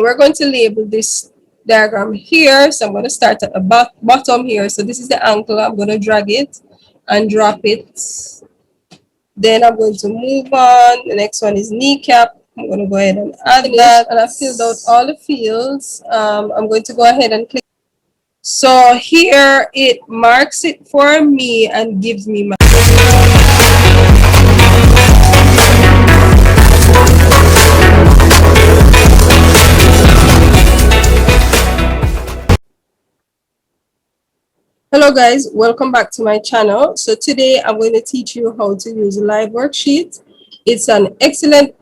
We're going to label this diagram here. So I'm going to start at the bottom here. So this is the ankle. I'm going to drag it and drop it. Then I'm going to move on. The next one is kneecap. I'm going to go ahead and add that. And I've filled out all the fields. I'm going to go ahead and click. So here it marks it for me and gives me my Hello guys, welcome back to my channel. So today I'm going to teach you how to use Liveworksheet. It's an excellent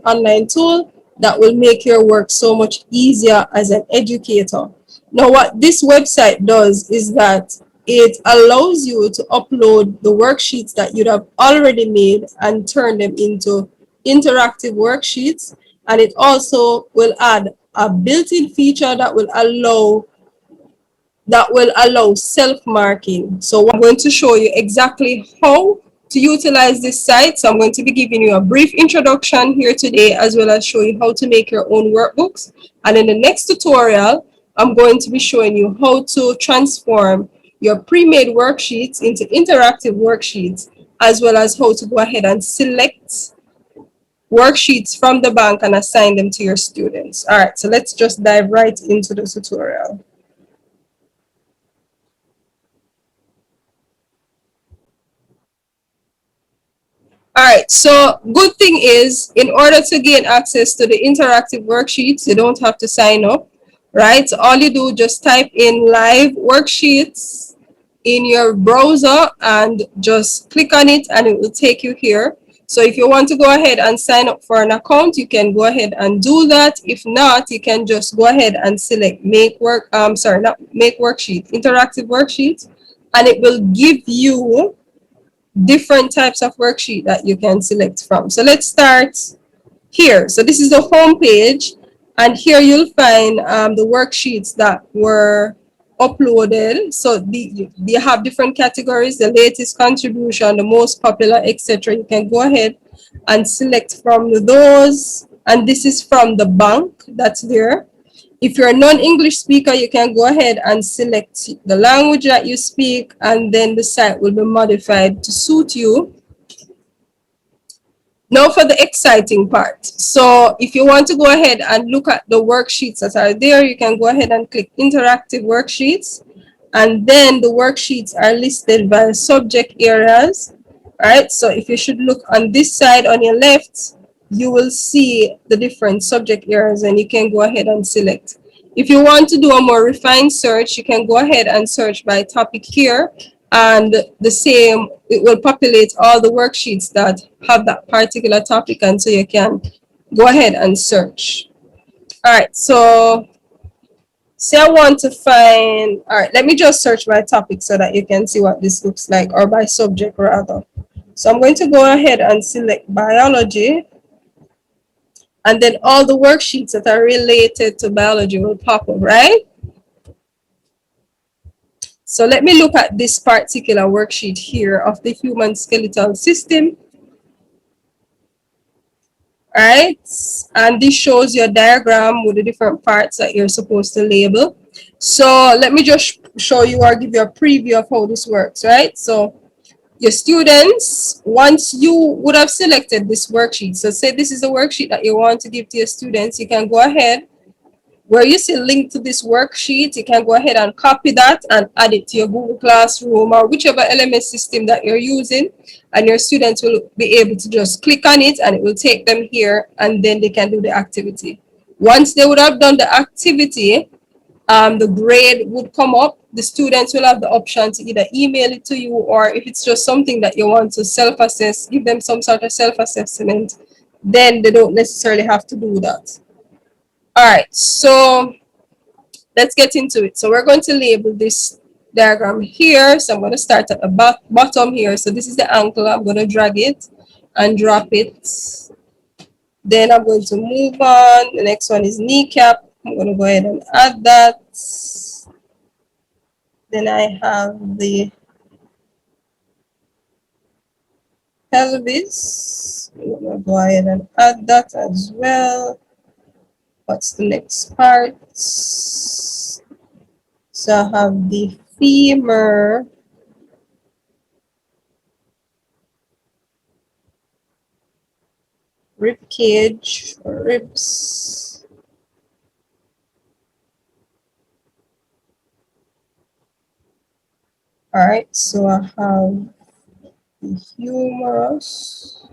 online tool that will make your work so much easier as an educator. Now what this website does is that it allows you to upload the worksheets that you'd have already made and turn them into interactive worksheets, and it also will add a built-in feature that will allow self-marking. So I'm going to show you exactly how to utilize this site. So I'm going to be giving you a brief introduction here today, as well as show you how to make your own workbooks. And in the next tutorial, I'm going to be showing you how to transform your pre-made worksheets into interactive worksheets, as well as how to go ahead and select worksheets from the bank and assign them to your students. All right, so let's just dive right into the tutorial. All right, so good thing is, in order to gain access to the interactive worksheets, you don't have to sign up, right? So all you do, just type in Liveworksheets in your browser and just click on it and it will take you here. So if you want to go ahead and sign up for an account, you can go ahead and do that. If not, you can just go ahead and select make worksheet, interactive worksheets, and it will give you different types of worksheet that you can select from. So let's start here. So this is the home page, and here you'll find the worksheets that were uploaded. So they have different categories: the latest contribution, the most popular, etc. You can go ahead and select from those, and this is from the bank that's there. If you're a non-English speaker, you can go ahead and select the language that you speak, and then the site will be modified to suit you. Now for the exciting part. So if you want to go ahead and look at the worksheets that are there, you can go ahead and click interactive worksheets, and then the worksheets are listed by subject areas. All right, so if you should look on this side on your left, you will see the different subject areas, and you can go ahead and select. If you want to do a more refined search, you can go ahead and search by topic here, and the same, it will populate all the worksheets that have that particular topic, and so you can go ahead and search. All right, so say I want to find, all right, let me just search by topic so that you can see what this looks like, or by subject rather. So I'm going to go ahead and select biology, and then all the worksheets that are related to biology will pop up, right? So let me look at this particular worksheet here of the human skeletal system. All right, and this shows your diagram with the different parts that you're supposed to label. So let me just show you or give you a preview of how this works, right? So your students, once you would have selected this worksheet, so say this is the worksheet that you want to give to your students, you can go ahead where you see link to this worksheet, you can go ahead and copy that and add it to your Google Classroom or whichever LMS system that you're using, and your students will be able to just click on it and it will take them here, and then they can do the activity. Once they would have done the activity, the grade would come up. The students will have the option to either email it to you, or if it's just something that you want to self-assess, give them some sort of self-assessment, then they don't necessarily have to do that. All right, so let's get into it. So we're going to label this diagram here. So I'm going to start at the bottom here. So this is the ankle. I'm going to drag it and drop it. Then I'm going to move on. The next one is kneecap. I'm going to go ahead and add that. Then I have the pelvis. I'm going to go ahead and add that as well. What's the next part? So I have the femur, rib cage, or ribs. All right, so I have the humerus.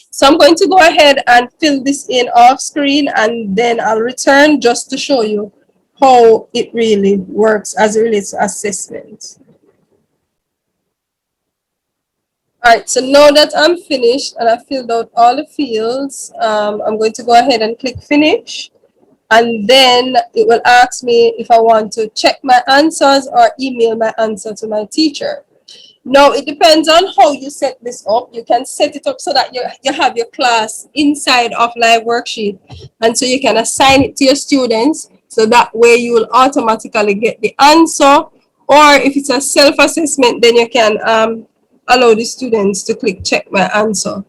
So I'm going to go ahead and fill this in off screen, and then I'll return just to show you how it really works as it relates to assessment. All right, so now that I'm finished and I filled out all the fields, I'm going to go ahead and click finish. And then it will ask me if I want to check my answers or email my answer to my teacher. Now, it depends on how you set this up. You can set it up so that you have your class inside of Live Worksheet. And so you can assign it to your students. So that way you will automatically get the answer. Or if it's a self-assessment, then you can allow the students to click check my answer.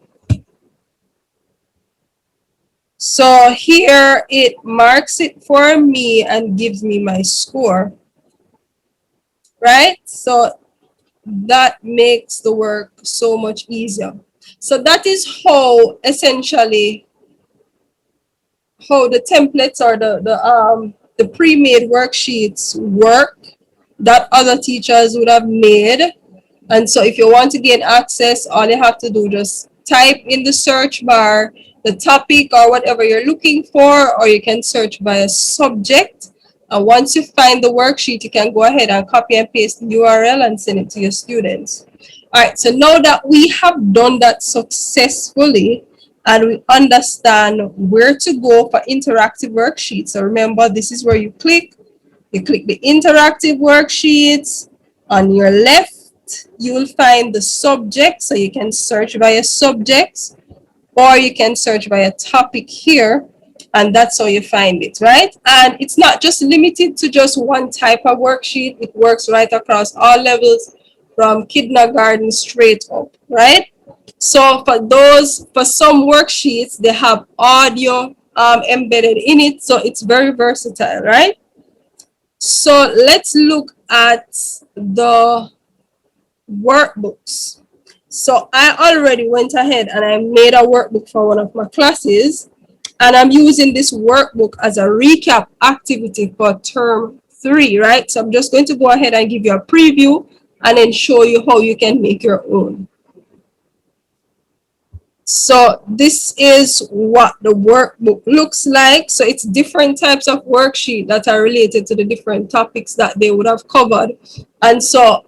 So here it marks it for me and gives me my score, right? So that makes the work so much easier. So that is how essentially how the templates or the pre-made worksheets work that other teachers would have made. And so if you want to gain access, all you have to do just type in the search bar the topic or whatever you're looking for, or you can search by a subject. And once you find the worksheet, you can go ahead and copy and paste the URL and send it to your students. All right, so now that we have done that successfully and we understand where to go for interactive worksheets. So remember, this is where you click the interactive worksheets. On your left, you will find the subject, so you can search by a subject, or you can search by a topic here, and that's how you find it, right? And it's not just limited to just one type of worksheet. It works right across all levels from kindergarten straight up, right? So for some worksheets, they have audio embedded in it, so it's very versatile, right? So let's look at the workbooks. So I already went ahead and I made a workbook for one of my classes, and I'm using this workbook as a recap activity for term 3, right? So I'm just going to go ahead and give you a preview and then show you how you can make your own. So this is what the workbook looks like. So it's different types of worksheet that are related to the different topics that they would have covered. And so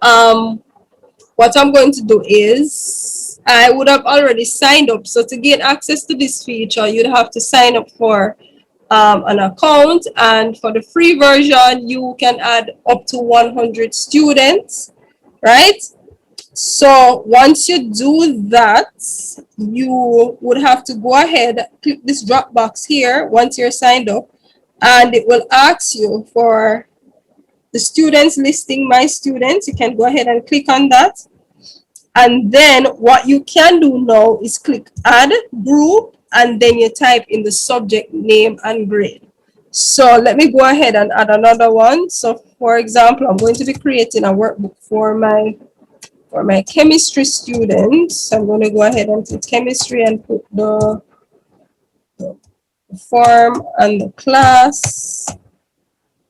what I'm going to do is I would have already signed up. So to gain access to this feature, you'd have to sign up for an account. And for the free version, you can add up to 100 students, right? So once you do that, you would have to go ahead, click this drop box here once you're signed up, and it will ask you for the students listing, my students. You can go ahead and click on that. And then what you can do now is click add group, and then you type in the subject name and grade. So let me go ahead and add another one. So for example, I'm going to be creating a workbook for my chemistry students. I'm going to go ahead and click chemistry and put the form and the class,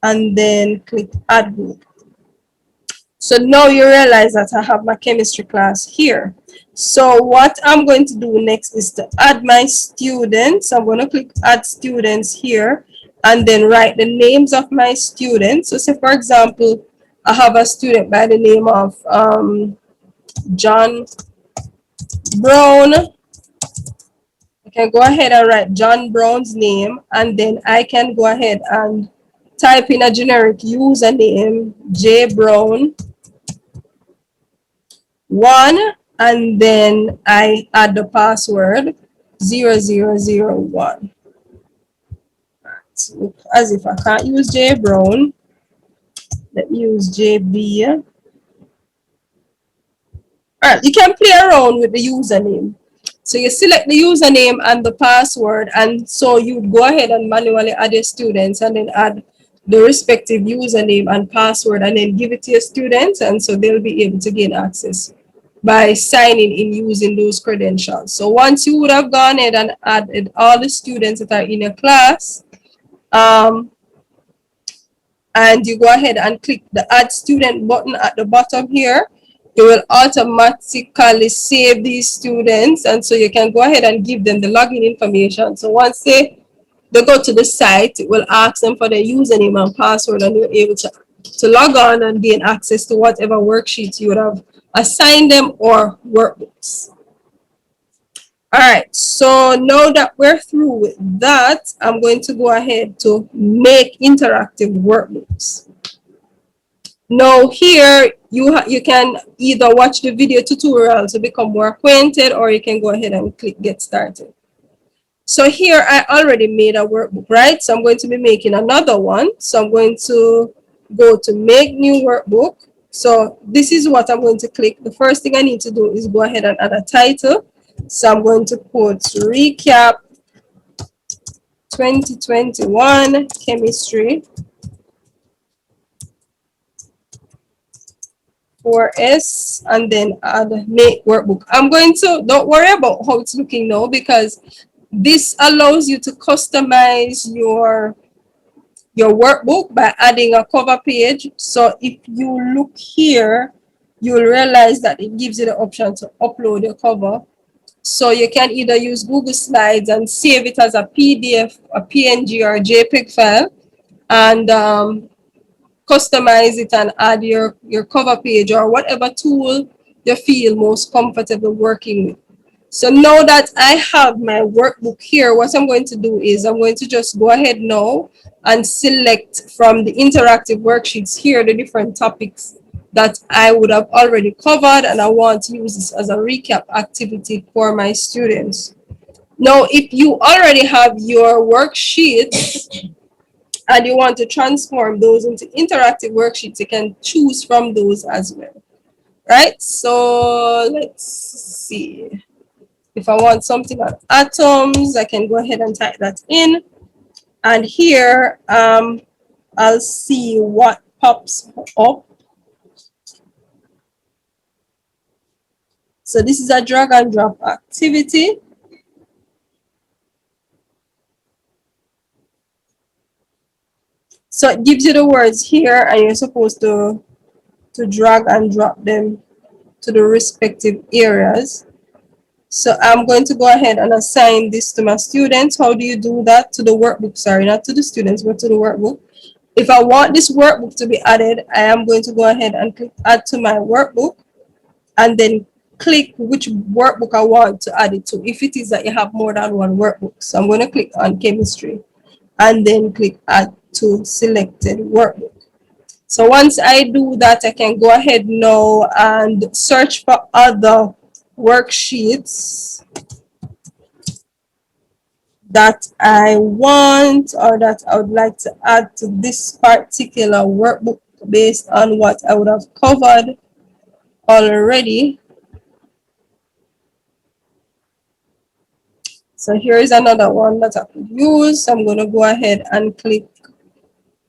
and then click add group. So now you realize that I have my chemistry class here. So what I'm going to do next is to add my students. I'm going to click add students here and then write the names of my students. So say for example, I have a student by the name of John Brown. I can go ahead and write John Brown's name, and then I can go ahead and type in a generic username, J Brown 1, and then I add the password 0001. As if I can't use J Brown, let me use JB. All right, you can play around with the username. So you select the username and the password, and so you go ahead and manually add your students and then add the respective username and password and then give it to your students, and so they'll be able to gain access by signing in using those credentials. So once you would have gone ahead and added all the students that are in your class, and you go ahead and click the add student button at the bottom here, it will automatically save these students, and so you can go ahead and give them the login information. So once they go to the site, it will ask them for their username and password, and you're able to log on and gain access to whatever worksheets you would have assigned them or workbooks. All right, so now that we're through with that, I'm going to go ahead to make interactive workbooks. Now here, you can either watch the video tutorial to become more acquainted, or you can go ahead and click get started. So here I already made a workbook, right? So I'm going to be making another one. So I'm going to go to make new workbook. So this is what I'm going to click. The first thing I need to do is go ahead and add a title. So I'm going to put recap 2021 chemistry 4S and then add make workbook. I'm going to, don't worry about how it's looking now, because this allows you to customize your workbook by adding a cover page. So if you look here, you'll realize that it gives you the option to upload your cover. So you can either use Google Slides and save it as a PDF, a PNG, or a JPEG file, and customize it and add your cover page or whatever tool you feel most comfortable working with. So now that I have my workbook here, what I'm going to do is I'm going to just go ahead now and select from the interactive worksheets here the different topics that I would have already covered, and I want to use this as a recap activity for my students. Now, if you already have your worksheets and you want to transform those into interactive worksheets, you can choose from those as well, right? So let's see. If I want something on atoms, I can go ahead and type that in. And here, I'll see what pops up. So this is a drag and drop activity. So it gives you the words here, and you're supposed to drag and drop them to the respective areas. So I'm going to go ahead and assign this to my students. How do you do that? To the workbook, sorry, not to the students, but to the workbook. If I want this workbook to be added, I am going to go ahead and click add to my workbook, and then click which workbook I want to add it to, if it is that you have more than one workbook. So I'm going to click on chemistry and then click add to selected workbook. So once I do that, I can go ahead now and search for other worksheets that I want or that I would like to add to this particular workbook based on what I would have covered already. So here is another one that I could use. I'm going to go ahead and click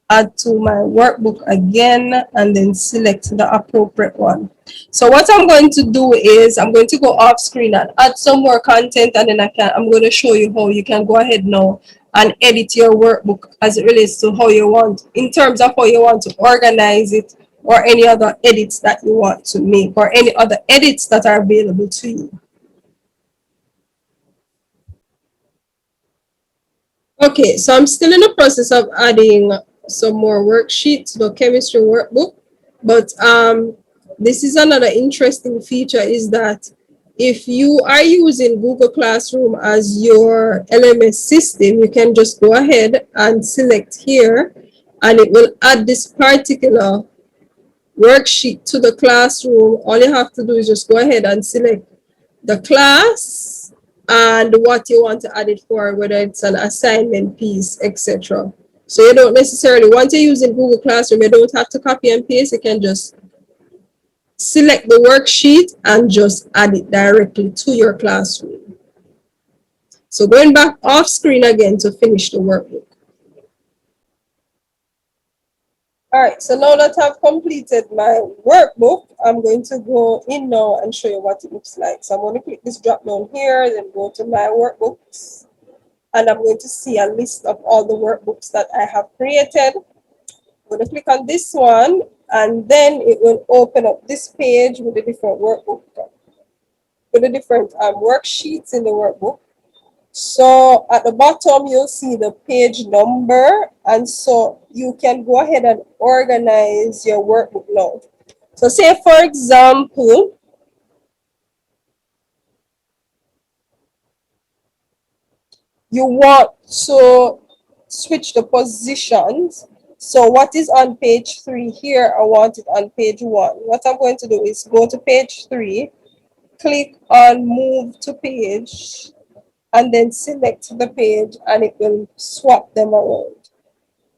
add to my workbook again and then select the appropriate one. So what I'm going to do is I'm going to go off screen and add some more content, and then I'm going to show you how you can go ahead now and edit your workbook as it relates to how you want, in terms of how you want to organize it, or any other edits that you want to make, or any other edits that are available to you. Okay, so I'm still in the process of adding some more worksheets to the chemistry workbook, but this is another interesting feature, is that if you are using Google Classroom as your LMS system, you can just go ahead and select here, and it will add this particular worksheet to the classroom. All you have to do is just go ahead and select the class and what you want to add it for, whether it's an assignment piece, etc. So you don't necessarily, once you're using Google Classroom, you don't have to copy and paste. You can just select the worksheet and just add it directly to your classroom. So going back off screen again to finish the workbook. All right, so now that I've completed my workbook, I'm going to go in now and show you what it looks like. So I'm going to click this drop down here, then go to my workbooks, and I'm going to see a list of all the workbooks that I have created. I'm going to click on this one, and then it will open up this page with the different workbook, with the different worksheets in the workbook. So at the bottom, you'll see the page number, and so you can go ahead and organize your workbook now. So say, for example, you want to switch the positions. So what is on page 3 here, I want it on page 1. What I'm going to do is go to page 3, click on move to page, and then select the page, and it will swap them around.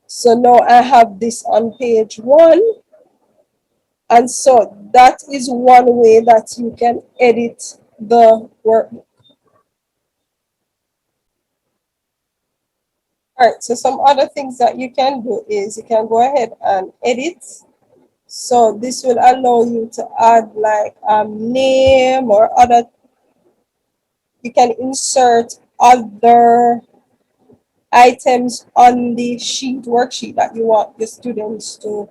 So now I have this on page 1. And so that is one way that you can edit the workbook. All right, so some other things that you can do is you can go ahead and edit. So this will allow you to add like name or other, you can insert other items on the worksheet that you want the students to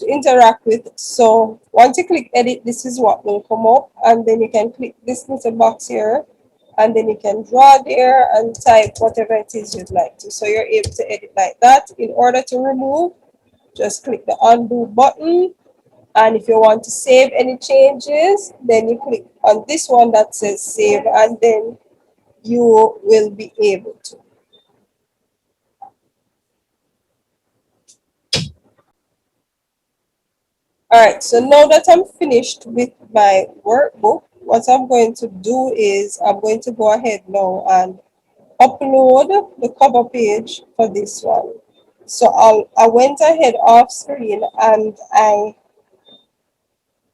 interact with. So once you click edit, this is what will come up, and then you can click this little box here, and then you can draw there and type whatever it is you'd like to. So you're able to edit like that. In order to remove, just click the undo button, and if you want to save any changes, then you click on this one that says save, and then you will be able to. All right, so now that I'm finished with my workbook, what I'm going to do is I'm going to go ahead now and upload the cover page for this one. So I went ahead off screen and I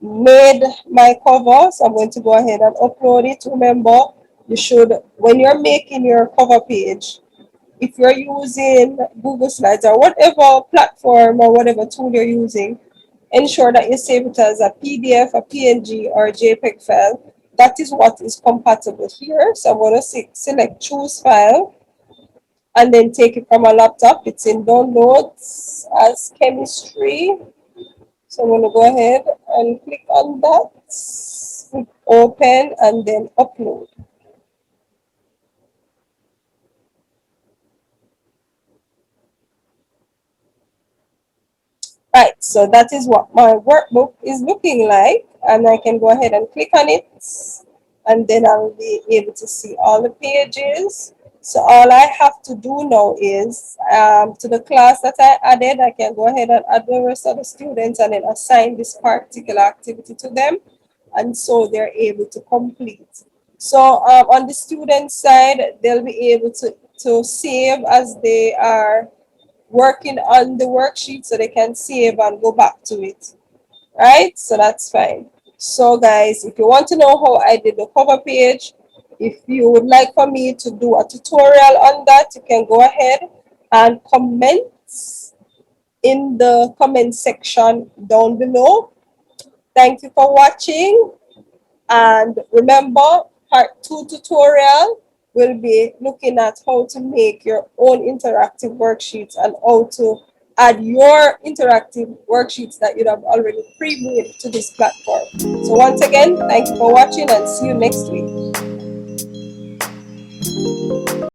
made my cover. So I'm going to go ahead and upload it. Remember, you should, when you're making your cover page, if you're using Google Slides or whatever platform or whatever tool you're using, ensure that you save it as a PDF, a PNG, or a JPEG file. That is what is compatible here. So I'm going to select choose file and then take it from a laptop. It's in downloads as chemistry. So I'm going to go ahead and click on that, click open, and then upload. Right, so that is what my workbook is looking like, and I can go ahead and click on it, and then I'll be able to see all the pages. So all I have to do now is to the class that I added, I can go ahead and add the rest of the students and then assign this particular activity to them, and so they're able to complete. So on the student side, they'll be able to save as they are working on the worksheet, so they can save and go back to it, right? So that's fine. So guys, if you want to know how I did the cover page, if you would like for me to do a tutorial on that, you can go ahead and comment in the comment section down below. Thank you for watching, and remember, part 2 tutorial will be looking at how to make your own interactive worksheets and how to add your interactive worksheets that you have already pre-made to this platform. So once again, thank you for watching and see you next week.